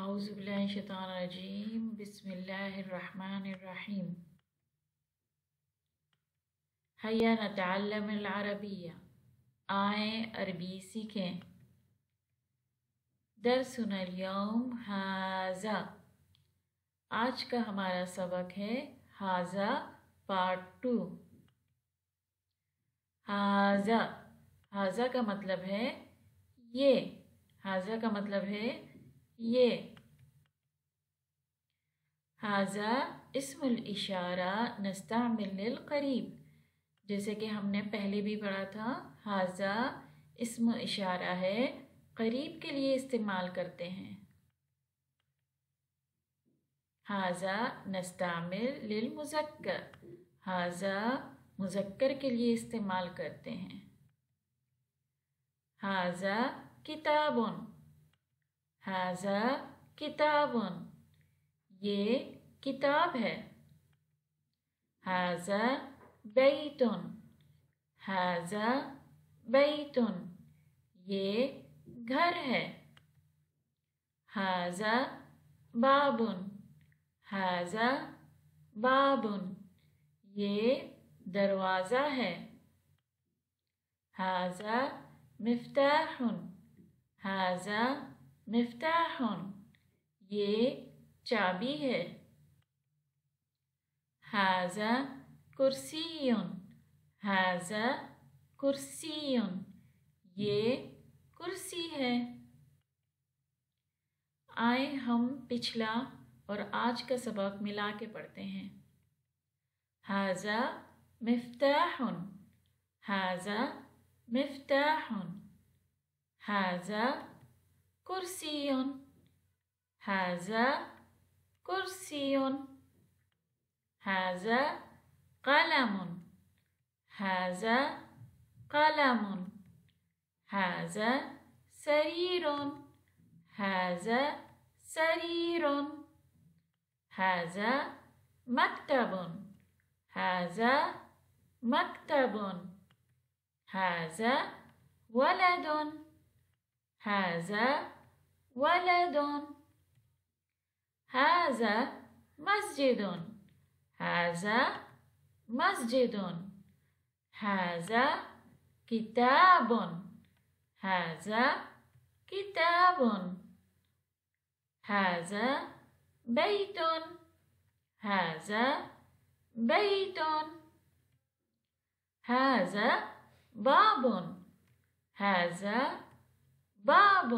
أعوذ بالله من الشيطان الرجيم بسم الله الرحمن الرحيم هيا نتعلم العربية آئیں عربی سیکھیں درسنا اليوم هذا آج کا ہمارا سبق ہے هذا پارٹ 2 هذا کا مطلب ہے یہ هذا کا مطلب ہے یہ هذا اسم الاشارہ نستعمل للقریب جیسے کہ ہم نے پہلے بھی پڑھا تھا هذا اسم اشارہ ہے قریب کے لیے استعمال کرتے ہیں هذا نستعمل للمذکر هذا مذکر کے لیے استعمال کرتے ہیں هذا کتاب هذا کتاب یہ کتاب ہے هذا بیت هذا بیت یہ گھر ہے هذا باب هذا باب یہ دروازہ ہے هذا مفتاح هذا مفتاح یہ چابی ہے هذا کرسی هذا کرسی یہ کرسی ہے آئیں ہم پچھلا اور آج کا سبق ملا کے پڑھتے ہیں هذا مفتاح هذا مفتاح هذا کرسی هذا کرسی هذا قلم هذا قلم هذا سرير هذا سرير هذا مكتب هذا مكتب هذا ولد هذا ولد هذا مسجد هذا مسجد هذا كتاب هذا كتاب هذا بيت هذا بيت هذا باب هذا باب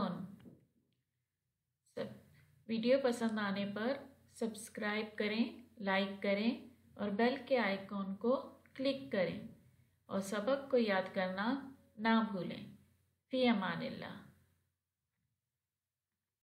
ویڈیو پسند آنے پر سبسکرائب کریں لائک کریں اور بیل کے آئیکن کو کلک کریں اور سبق کو یاد کرنا نہ بھولیں فی امان اللہ